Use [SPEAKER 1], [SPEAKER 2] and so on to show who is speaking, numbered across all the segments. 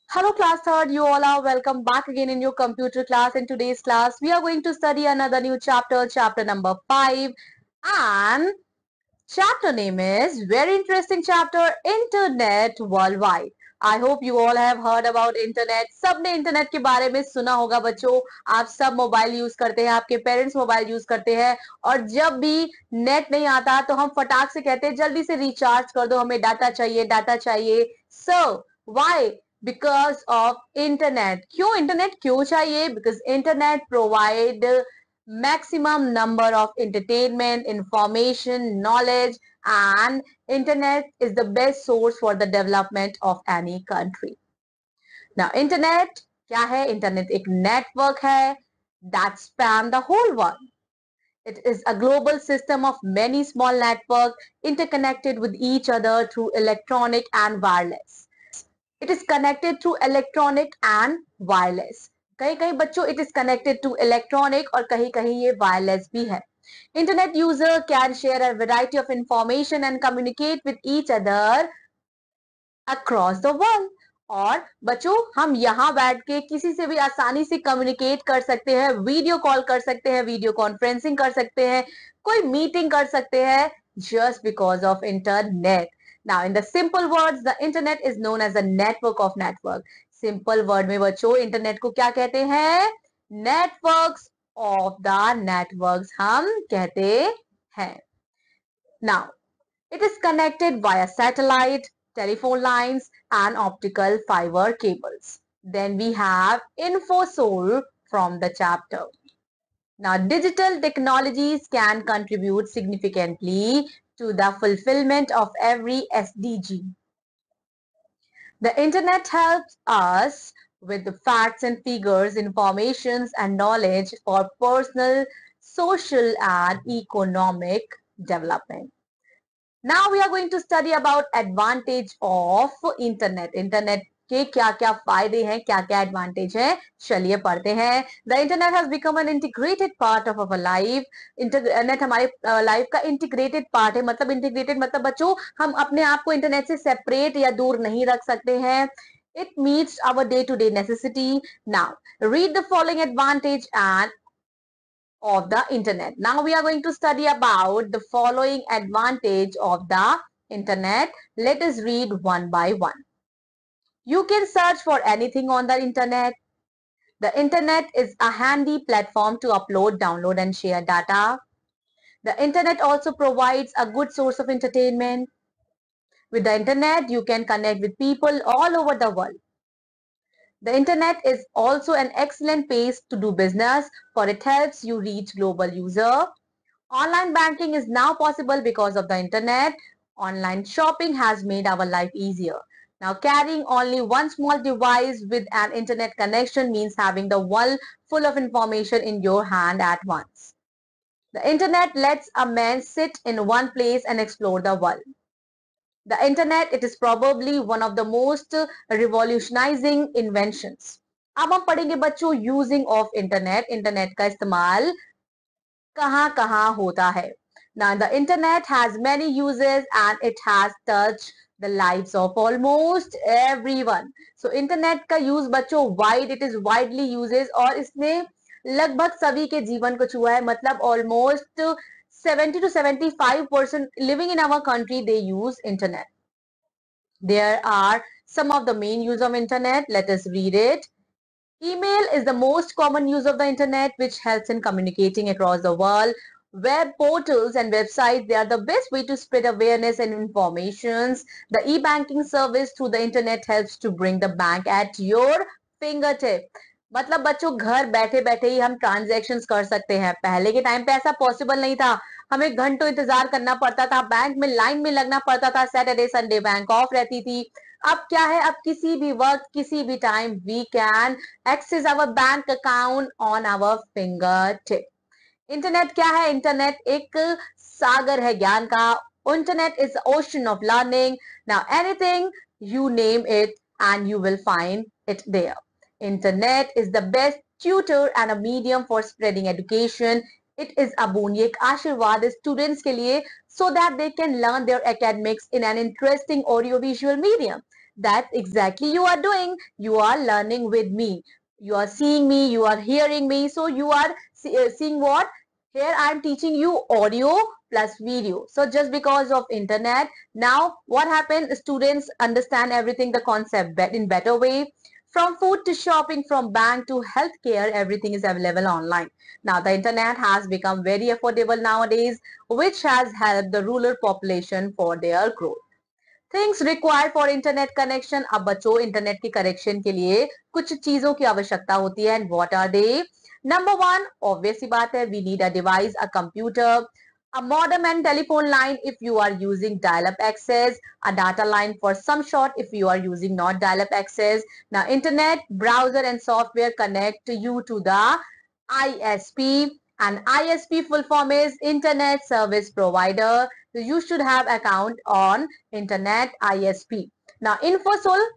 [SPEAKER 1] Hello class third, you all are welcome back again in your computer class. In today's class, we are going to study another new chapter, chapter number 5, and chapter name is very interesting chapter, Internet Worldwide. I hope you all have heard about internet. सबने internet के बारे में सुना होगा बच्चों. आप सब mobile use करते हैं, आपके पेरेंट्स मोबाइल यूज करते हैं और जब भी नेट नहीं आता तो हम फटाक से कहते हैं जल्दी से रिचार्ज कर दो, हमें डाटा चाहिए, डाटा चाहिए. So why? Because of internet. क्यों इंटरनेट क्यों चाहिए? Because internet provide maximum number of entertainment, information, knowledge, and internet is the best source for the development of any country. Now internet क्या है? Internet एक network है that span the whole world. It is a global system of many small networks interconnected with each other through electronic and wireless. It is connected through electronic and wireless. कहीं कहीं बच्चों it is connected to electronic और कहीं कहीं ये wireless भी है. Internet user can share a variety of information and communicate with each other across the world. और बच्चों हम यहाँ बैठ के किसी से भी आसानी से कम्युनिकेट कर सकते हैं, वीडियो कॉल कर सकते हैं, वीडियो कॉन्फ्रेंसिंग कर सकते हैं, कोई मीटिंग कर सकते हैं just because of internet. Now in the simple words, the internet is known as a network of network. Simple word में बच्चों इंटरनेट को क्या कहते हैं? Networks of the networks हम कहते हैं. Now it is connected via satellite, telephone lines, and optical fiber cables. Then we have InfoSol from the chapter. Now, digital technologies can contribute significantly to the fulfillment of every SDG. The internet helps us with the facts and figures, informations, and knowledge for personal, social, and economic development. Now we are going to study about advantage of internet. Internet के क्या क्या फायदे हैं, क्या क्या advantage है, चलिए पढ़ते हैं. The internet has become an integrated part of our life. Internet हमारे लाइफ का इंटीग्रेटेड पार्ट है. मतलब इंटीग्रेटेड मतलब बच्चों हम अपने आप को इंटरनेट से सेपरेट या दूर नहीं रख सकते हैं. It meets our day-to-day necessity. Now read the following advantage and of the internet. Now we are going to study about the following advantage of the internet. Let us read one by one. You can search for anything on the internet. The internet is a handy platform to upload, download and share data. The internet also provides a good source of entertainment. With the internet, you can connect with people all over the world. The internet is also an excellent place to do business, for it helps you reach global user. Online banking is now possible because of the internet. Online shopping has made our life easier. Now carrying only one small device with an internet connection means having the world full of information in your hand at once. The internet lets a man sit in one place and explore the world. The internet, it is probably one of the most revolutionizing inventions. अब हम पढ़ेंगे बच्चों using of internet. Internet का इस्तेमाल कहाँ कहाँ होता है. Now the internet has many uses and it has touched the lives of almost everyone. So internet का use बच्चों wide, it is widely uses और इसने लगभग सभी के जीवन को छुआ है. मतलब almost 70 to 75% living in our country they use internet. There are some of the main use of internet. Let us read it. Email is the most common use of the internet, which helps in communicating across the world. Web portals and websites, they are the best way to spread awareness and informations. The e-banking service through the internet helps to bring the bank at your fingertip. मतलब बच्चों घर बैठे बैठे ही हम transactions कर सकते हैं. पहले के टाइम पे ऐसा पॉसिबल नहीं था. हमें घंटों इंतजार करना पड़ता था, बैंक में लाइन में लगना पड़ता था, सैटरडे संडे बैंक ऑफ रहती थी. अब क्या है, अब किसी भी वक्त किसी भी time we can access our bank account on our finger tip. Internet क्या है? इंटरनेट एक सागर है ज्ञान का. Internet is ocean of learning. Now anything you name it and you will find it there. Internet is the best tutor and a medium for spreading education. It is a boon, ये एक आशीर्वाद है students के लिए, so that they can learn their academics in an interesting audio visual medium. that exactly you are doing. You are learning with me. You are seeing me, you are hearing me. So you are seeing what? Here I am teaching you audio plus video. So just because of internet, now what happened? Students understand everything, the concept in better way. From food to shopping, from bank to healthcare, everything is available online. Now the internet has become very affordable nowadays, which has helped the rural population for their growth. Things required for internet connection. अब बच्चों internet की connection के लिए कुछ चीजों की आवश्यकता होती है. And what are they? Number one, obvious सी बात है, we need a device, a computer, a modem and telephone line if you are using dial-up access, a data line for some short if you are using not dial-up access. Now internet, browser and software connect you to the ISP, and ISP full form is Internet Service Provider. So you should have account on Internet ISP. Now InfoSol,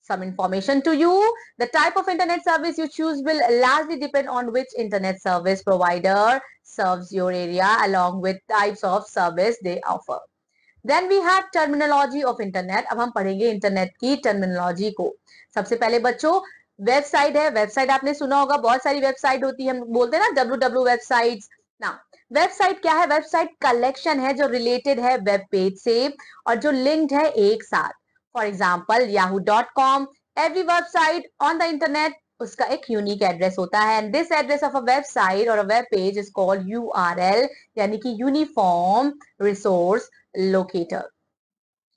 [SPEAKER 1] some information to you. The type of internet service you choose will largely depend on which internet service provider serves your area along with types of service they offer. Then we have terminology of internet. अब हम पढ़ेंगे internet की terminology को. सबसे पहले बच्चों website है. Website आपने सुना होगा, बहुत सारी वेबसाइट होती है, हम बोलते हैं ना www वेबसाइट्स. ना वेबसाइट क्या है? वेबसाइट कलेक्शन है जो रिलेटेड है वेब पेज से और जो लिंक्ड है एक साथ. For example yahoo.com. Every website on the internet, उसका एक यूनिक एड्रेस होता है. And this address of a website और a web page is called URL, यानी कि uniform resource locator.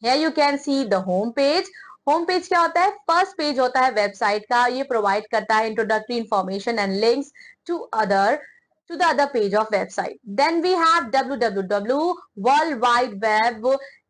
[SPEAKER 1] Here you can see the home page. Home page क्या होता है? फर्स्ट पेज होता है वेबसाइट का. ये प्रोवाइड करता है introductory information and links to the other page of website. Then we have www, World Wide Web.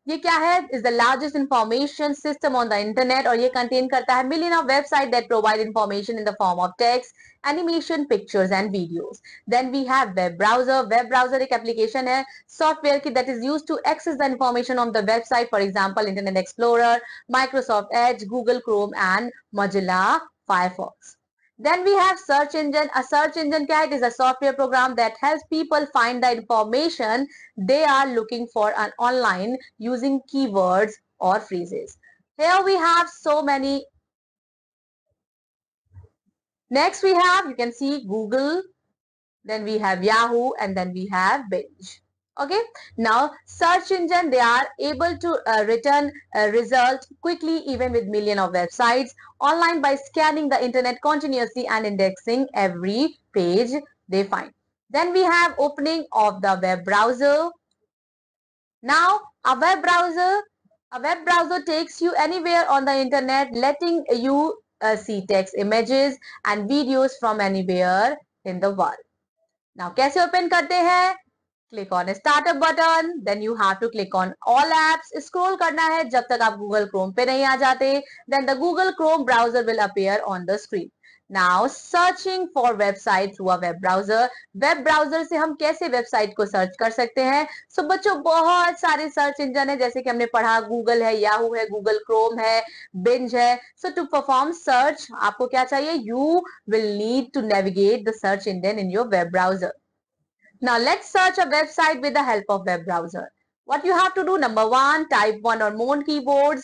[SPEAKER 1] ये क्या है? Is the largest information system on the internet और ये contain करता है million of website that provide information in the form of text, animation, pictures and videos. Then we have web browser. Web browser एक application है software की that is used to access the information on the website. For example, Internet Explorer, Microsoft Edge, Google Chrome and Mozilla Firefox. Then we have search engine. A search engine क्या है? It is a software program that helps people find the information they are looking for online using keywords or phrases. Here we have so many. Next we have, you can see Google, then we have Yahoo, and then we have Bing. Okay, now search engine, they are able to return a result quickly even with million of websites online by scanning the internet continuously and indexing every page they find. Then we have opening of the web browser. Now a web browser takes you anywhere on the internet, letting you see text, images and videos from anywhere in the world. Now कैसे open करते हैं? Click on startup button, then you have to click on all apps. Scroll करना है जब तक आप Google Chrome पे नहीं आ जाते. Then the Google Chrome browser will appear on the screen. Now searching for website through a web browser. Web browser से हम कैसे वेबसाइट को सर्च कर सकते हैं? So बच्चों बहुत सारे सर्च इंजन है, जैसे कि हमने पढ़ा Google है, Yahoo है, Google Chrome है, Bing है. So to perform search आपको क्या चाहिए? You will need to navigate the search engine in your web browser. Now let's search a website with the help of web browser. What you have to do, number one, type one or more keywords.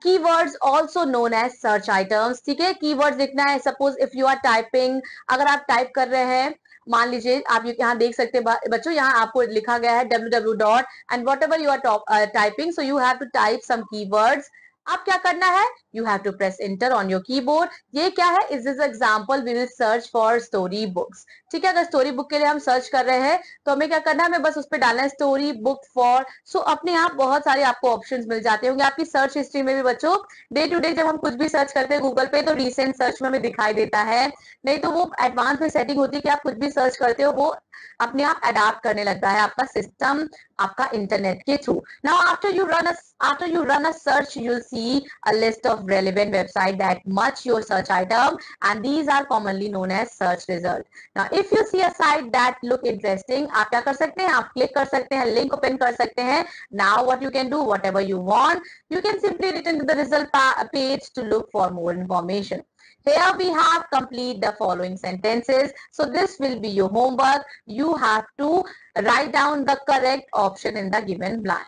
[SPEAKER 1] Keywords also known as search items. ठीक है, keywords लिखना है. Suppose if you are typing, अगर आप type कर रहे हैं, मान लीजिए आप यहाँ देख सकते हैं बच्चों, यहाँ आपको लिखा गया है www dot and whatever you are typing, so you have to type some keywords. आप क्या करना है? You have to press enter on your keyboard. ये क्या है? Is this example? We will search for story books. ठीक है, अगर स्टोरी बुक के लिए हम सर्च कर रहे हैं तो हमें क्या करना है? हमें बस उस पर डालना है स्टोरी बुक फॉर. सो अपने आप बहुत सारे आपको ऑप्शंस मिल जाते होंगे आपकी सर्च हिस्ट्री में भी बच्चों. डे टू डे जब हम कुछ भी सर्च करते हैं गूगल पे तो रिसेंट सर्च में हमें दिखाई देता है. नहीं तो वो एडवांस में सेटिंग होती है कि आप कुछ भी सर्च करते हो वो अपने आप अडाप्ट करने लगता है आपका सिस्टम आपका इंटरनेट के through. Now after you run a search, you'll see a list of relevant website that match your search item, and these are commonly known as search result. Now if you see a site that look interesting, आप क्या कर सकते हैं? आप click कर सकते हैं, link open कर सकते हैं. Now what you can do, whatever you want, you can simply return to the result page to look for more information. Here we have complete the following sentences. So this will be your homework. You have to write down the correct option in the given blank.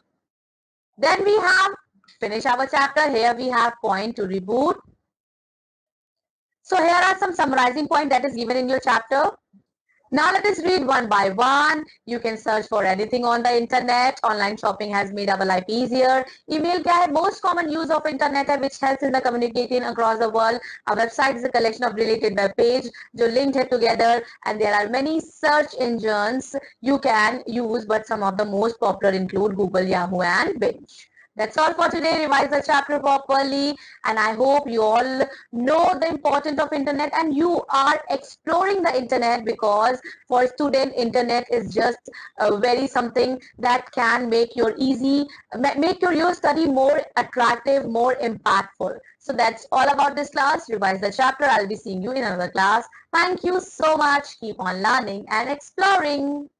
[SPEAKER 1] Then we have finish our chapter. Here we have point to reboot. So here are some summarizing points that is given in your chapter. Now let us read one by one. You can search for anything on the internet. Online shopping has made our life easier. Email क्या है? Most common use of internet है which helps in the communicating across the world. A website is a collection of related web page जो linked है together, and there are many search engines you can use, but some of the most popular include Google, Yahoo and Bing. That's all for today. Revise the chapter properly, and I hope you all know the importance of internet and you are exploring the internet, because for student internet is just very something that can make your your study more attractive, more impactful. So that's all about this class. Revise the chapter. I'll be seeing you in another class. Thank you so much. Keep on learning and exploring.